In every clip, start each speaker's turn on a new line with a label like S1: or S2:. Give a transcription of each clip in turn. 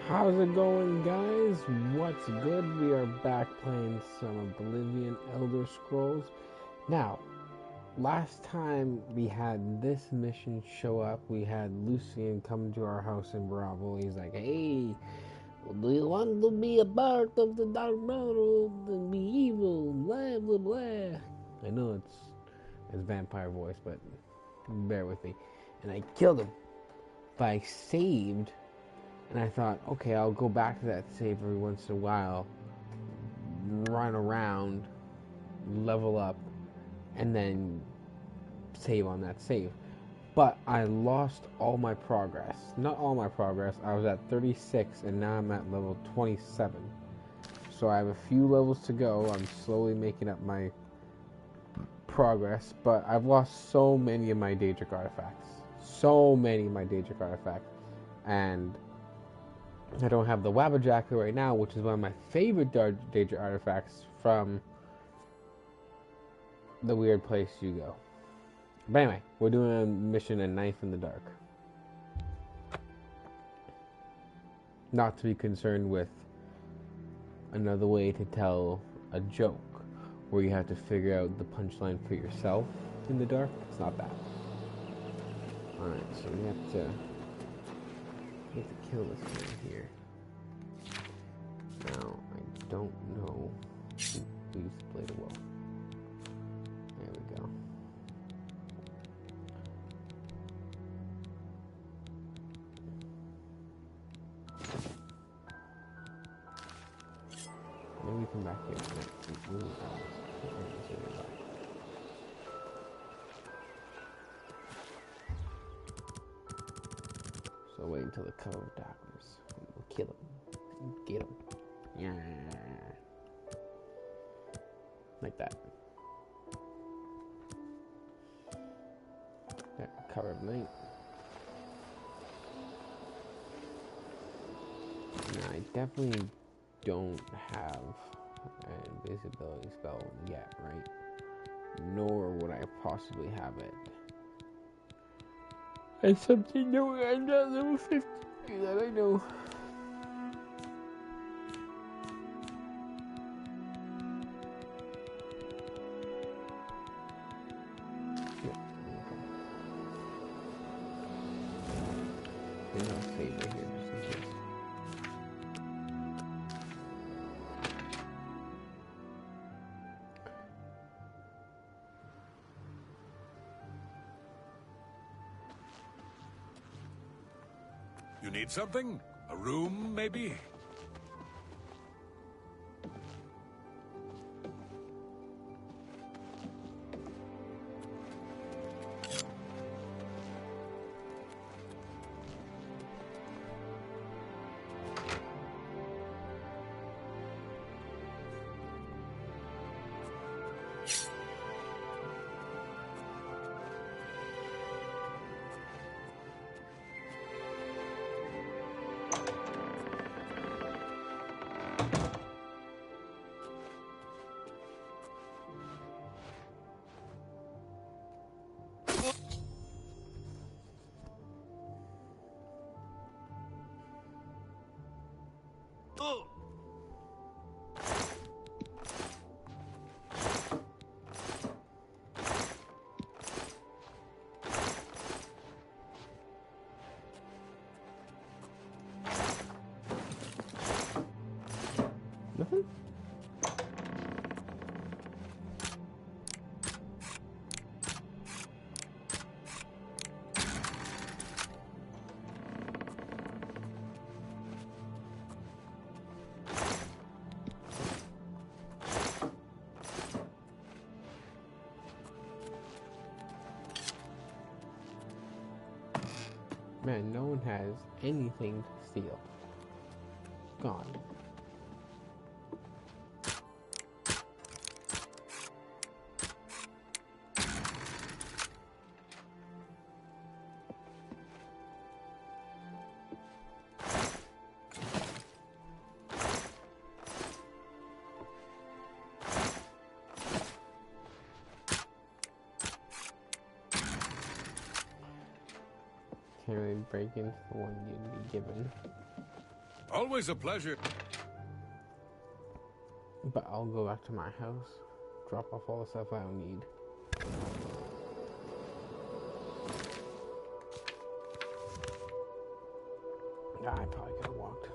S1: How's it going, guys? What's good? We are back playing some Oblivion Elder Scrolls. Now, last time we had this mission show up, we had Lucian come to our house in Bravo. He's like, hey, do you want to be a part of the Dark Brotherhood and be evil? Blah, blah, blah. I know it's vampire voice, but bear with me. And I killed him. But I saved. And I thought, okay, I'll go back to that save every once in a while, run around, level up, and then save on that save. But I lost all my progress. Not all my progress. I was at 36 and now I'm at level 27. So I have a few levels to go. I'm slowly making up my progress, but I've lost so many of my Daedric artifacts. So many of my Daedric artifacts. And I don't have the Wabba Jacket right now, which is one of my favorite Daedric artifacts from the weird place you go. But anyway, we're doing a mission, A Knife in the Dark. Not to be concerned with another way to tell a joke, where you have to figure out the punchline for yourself in the dark. It's not that. Alright, so we have to kill this man here. Now, I don't know who used to play the well. There we go. Maybe we come back here. So wait until the cover of darkness. We'll kill him. Get him. Yeah. Like that. Cover of night. Now, I definitely don't have an invisibility spell yet, right? Nor would I possibly have it. And something new, I'm not level 50, that I know. Maybe I'll save it here just in case.
S2: You need something? A room, maybe?
S1: Nothing? Man, no one has anything to steal. Gone. Can't really break into the one you'd be given.
S2: Always a pleasure.
S1: But I'll go back to my house, drop off all the stuff I don't need. I probably could have walked.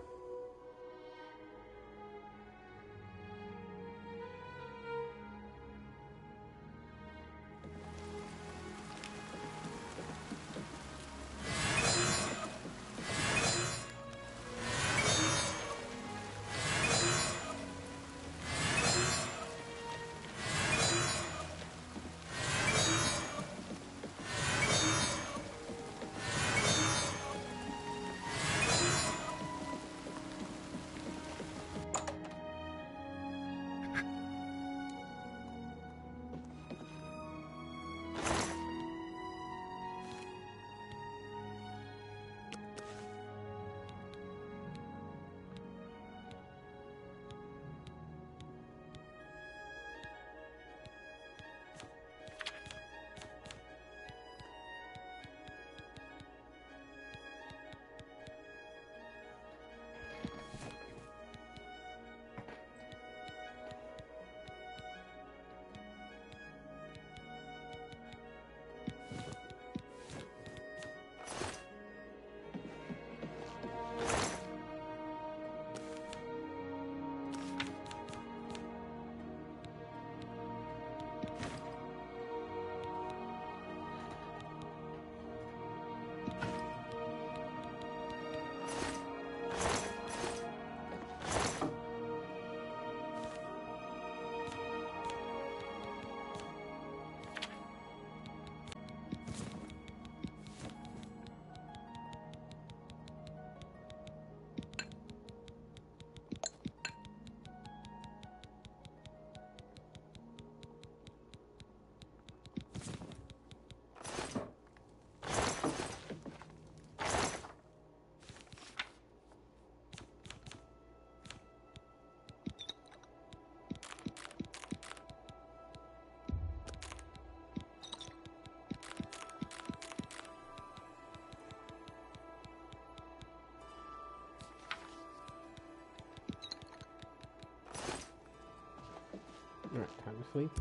S1: Alright, time to sleep.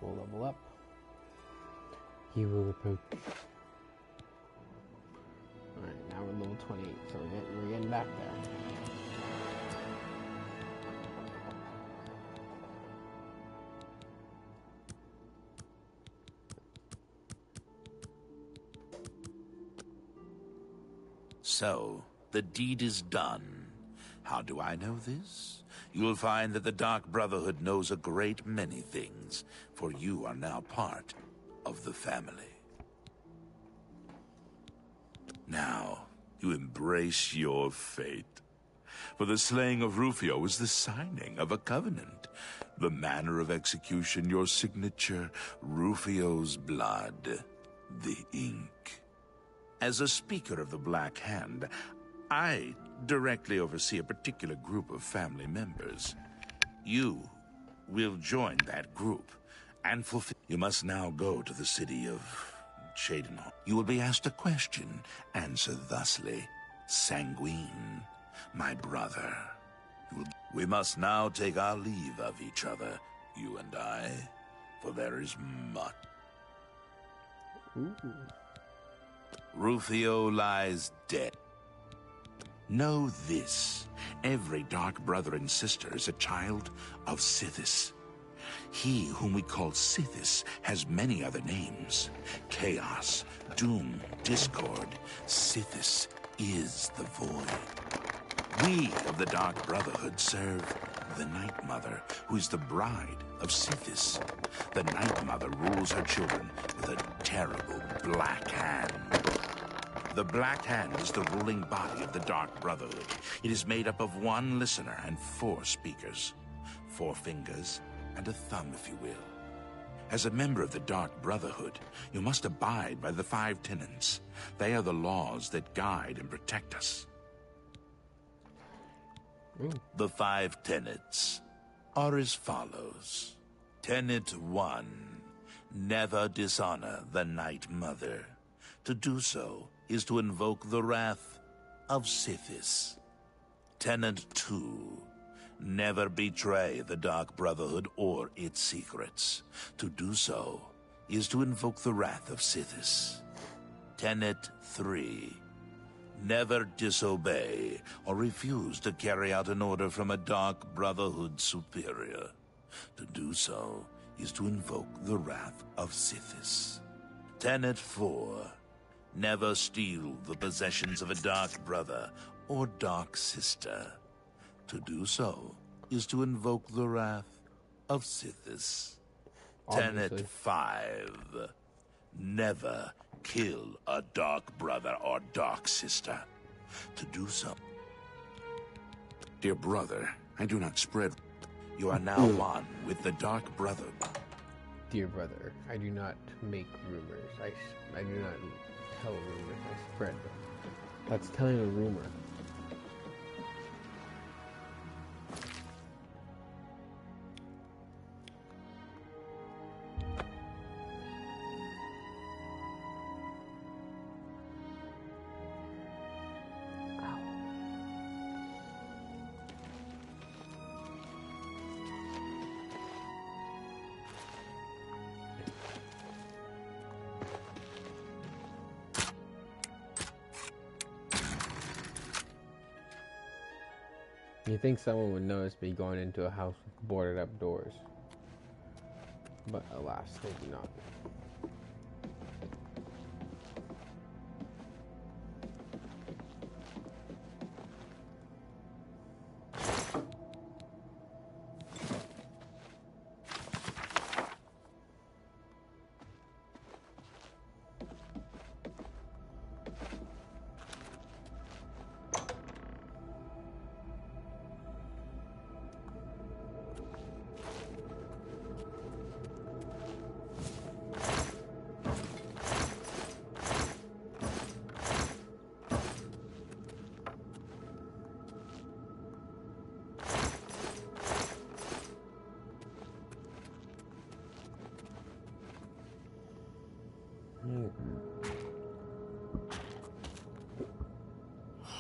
S1: We'll level up. He will approach. Alright, now we're level 28, so we're getting back there.
S3: So, the deed is done. How do I know this? You'll find that the Dark Brotherhood knows a great many things, for you are now part of the family. Now, you embrace your fate. For the slaying of Rufio is the signing of a covenant. The manner of execution, your signature, Rufio's blood, the ink. As a speaker of the Black Hand, I directly oversee a particular group of family members. You will join that group and fulfill. You must now go to the city of Shadenhall. You will be asked a question. Answer thusly. Sanguine, my brother. We must now take our leave of each other, you and I, for there is much.
S1: Ooh.
S3: Rufio lies dead. Know this, every dark brother and sister is a child of Sithis. He whom we call Sithis has many other names. Chaos, Doom, Discord. Sithis is the Void. We of the Dark Brotherhood serve the Night Mother, who is the bride of Sithis. The Night Mother rules her children with a terrible black hand. The Black Hand is the ruling body of the Dark Brotherhood. It is made up of one listener and 4 speakers. 4 fingers and a thumb, if you will. As a member of the Dark Brotherhood, you must abide by the 5 tenets. They are the laws that guide and protect us. The 5 tenets are as follows. Tenet 1. Never dishonor the Night Mother. To do so is to invoke the wrath of Sithis. Tenet 2. Never betray the Dark Brotherhood or its secrets. To do so is to invoke the wrath of Sithis. Tenet 3. Never disobey or refuse to carry out an order from a Dark Brotherhood superior. To do so is to invoke the wrath of Sithis. Tenet 4. Never steal the possessions of a Dark Brother or Dark Sister. To do so is to invoke the wrath of Sithis.
S1: Obviously.
S3: Tenet 5. Never kill a Dark Brother or Dark Sister. To do so... Dear brother, I do not spread... You are now one with the Dark Brother.
S1: Dear brother, I do not make rumors. I do not tell rumors. I spread them. That's telling a rumor. You think someone would notice me going into a house with boarded up doors. But alas, they do not.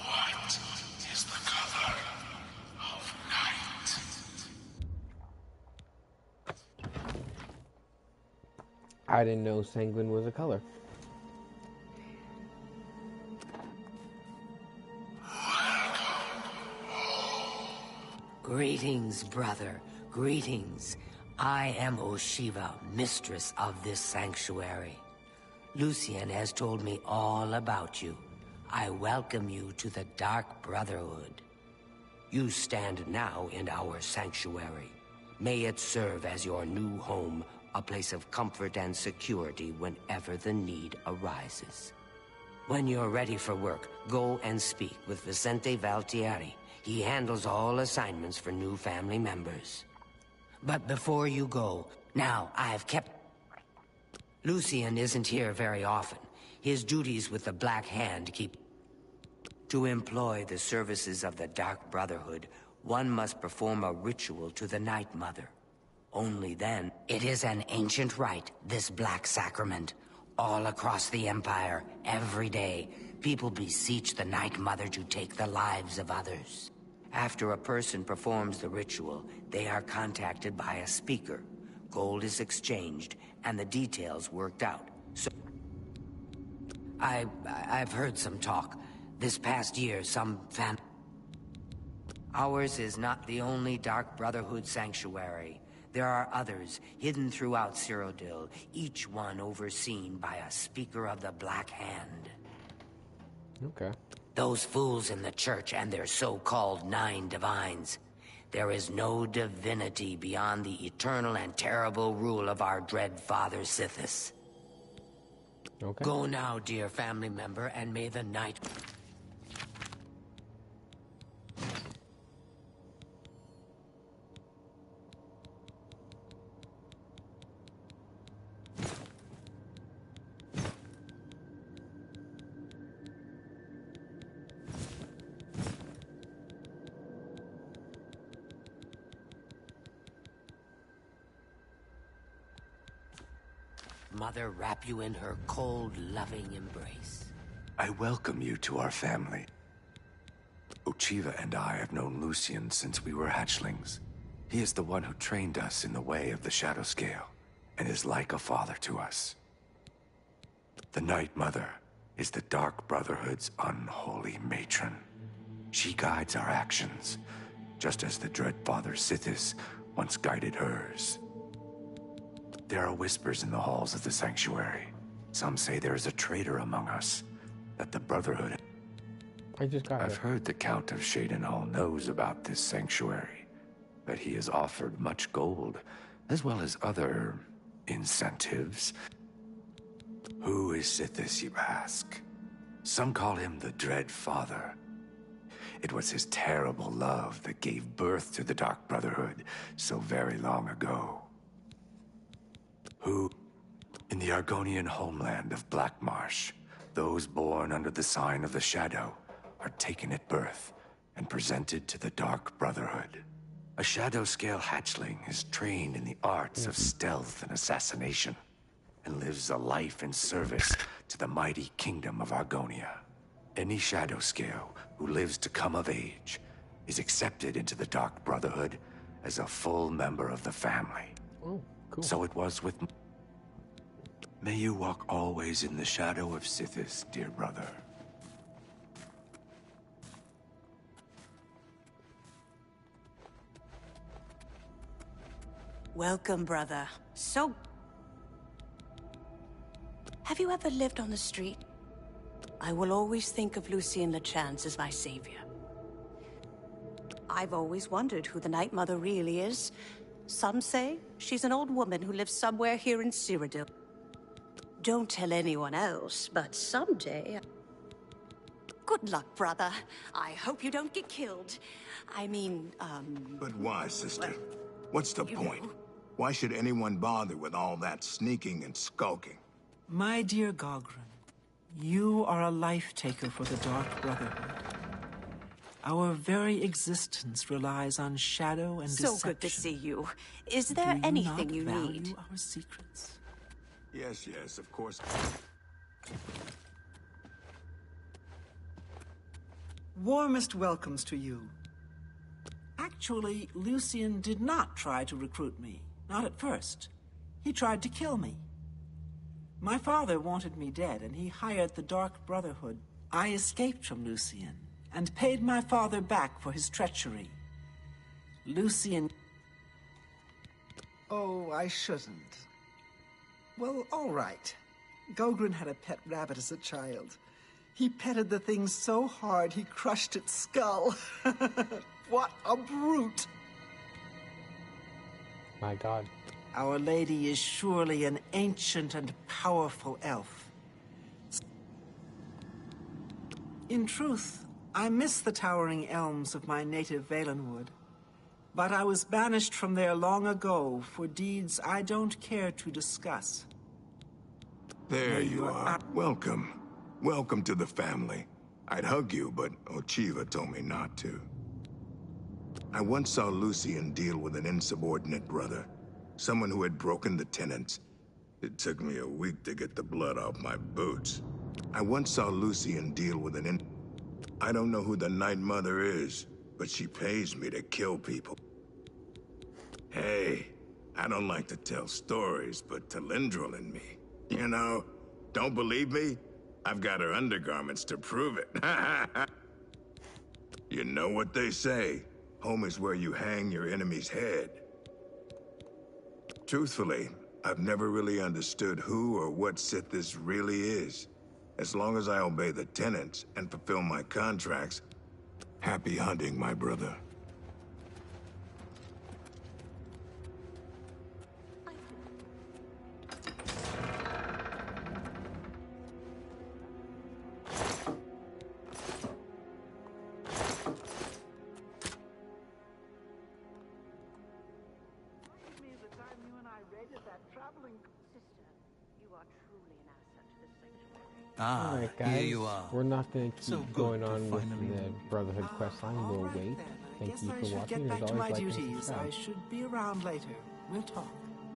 S3: What is the color of night?
S1: I didn't know sanguine was a color.
S4: Greetings, brother. Greetings. I am Oshiva, mistress of this sanctuary. Lucian has told me all about you. I welcome you to the Dark Brotherhood. You stand now in our sanctuary. May it serve as your new home, a place of comfort and security whenever the need arises. When you're ready for work, go and speak with Vicente Valtieri. He handles all assignments for new family members. But before you go, now I've kept... Lucian isn't here very often. His duties with the Black Hand keep... To employ the services of the Dark Brotherhood, one must perform a ritual to the Night Mother. Only then... It is an ancient rite, this Black Sacrament. All across the Empire, every day, people beseech the Night Mother to take the lives of others. After a person performs the ritual, they are contacted by a speaker. Gold is exchanged, and the details worked out. So... I've heard some talk. This past year, Ours is not the only Dark Brotherhood sanctuary. There are others, hidden throughout Cyrodiil, each one overseen by a speaker of the Black Hand.
S1: Okay.
S4: Those fools in the church and their so-called 9 divines. There is no divinity beyond the eternal and terrible rule of our dread father Sithis.
S1: Okay.
S4: Go now, dear family member, and may the night... Mother wrap you in her cold, loving embrace.
S5: I welcome you to our family. Ochiva and I have known Lucian since we were hatchlings. He is the one who trained us in the way of the Shadow Scale, and is like a father to us. The Night Mother is the Dark Brotherhood's unholy matron. She guides our actions, just as the Dread Father Sithis once guided hers. There are whispers in the halls of the Sanctuary. Some say there is a traitor among us, that the Brotherhood... I've heard the Count of Shadenhall knows about this sanctuary, that he has offered much gold, as well as other incentives. Who is Sithis, you ask? Some call him the Dread Father. It was his terrible love that gave birth to the Dark Brotherhood so very long ago. Who, in the Argonian homeland of Blackmarsh, those born under the sign of the Shadow are taken at birth and presented to the Dark Brotherhood. A Shadow Scale hatchling is trained in the arts of stealth and assassination, and lives a life in service to the mighty kingdom of Argonia. Any Shadow Scale who lives to come of age is accepted into the Dark Brotherhood as a full member of the family.
S1: Oh, cool.
S5: So it was with... May you walk always in the shadow of Sithis, dear brother.
S6: Welcome, brother. So... Have you ever lived on the street? I will always think of Lucian LeChance as my savior. I've always wondered who the Night Mother really is. Some say she's an old woman who lives somewhere here in Cyrodiil. Don't tell anyone else, but someday... Good luck, brother. I hope you don't get killed. I mean,
S7: But why, sister? What's the point? Why should anyone bother with all that sneaking and skulking?
S8: My dear Gogren, you are a life-taker for the Dark Brotherhood. Our very existence relies on shadow and deception.
S6: So good to see you. Is there anything you need?
S8: Do you not value our secrets?
S7: Yes, of course.
S8: Warmest welcomes to you. Actually, Lucian did not try to recruit me. Not at first. He tried to kill me. My father wanted me dead, and he hired the Dark Brotherhood. I escaped from Lucian, and paid my father back for his treachery. Lucian... Oh, I shouldn't. Well, all right. Gogren had a pet rabbit as a child. He petted the thing so hard he crushed its skull. What a brute!
S1: My God.
S8: Our Lady is surely an ancient and powerful elf. In truth, I miss the towering elms of my native Valenwood. But I was banished from there long ago for deeds I don't care to discuss.
S7: There you are. Welcome. Welcome to the family. I'd hug you, but Ochiva told me not to. I once saw Lucian deal with an insubordinate brother. Someone who had broken the tenets. It took me a week to get the blood off my boots. I once saw Lucian deal with I don't know who the Night Mother is, but she pays me to kill people. Hey, I don't like to tell stories, but Talindril and me, you know, don't believe me? I've got her undergarments to prove it. You know what they say, home is where you hang your enemy's head. Truthfully, I've never really understood who or what Sith this really is. As long as I obey the tenets and fulfill my contracts, happy hunting, my brother.
S9: Ah,
S1: Alright, guys.
S9: here you are.
S1: We're not going to keep
S9: So good
S1: going
S9: to
S1: on with
S9: finally
S1: the Brotherhood quest line. We'll wait. Thank you for watching.
S8: Get back
S1: As
S8: to
S1: always,
S8: my
S1: like and
S8: duties.
S1: subscribe.
S8: I should be around later. We'll talk.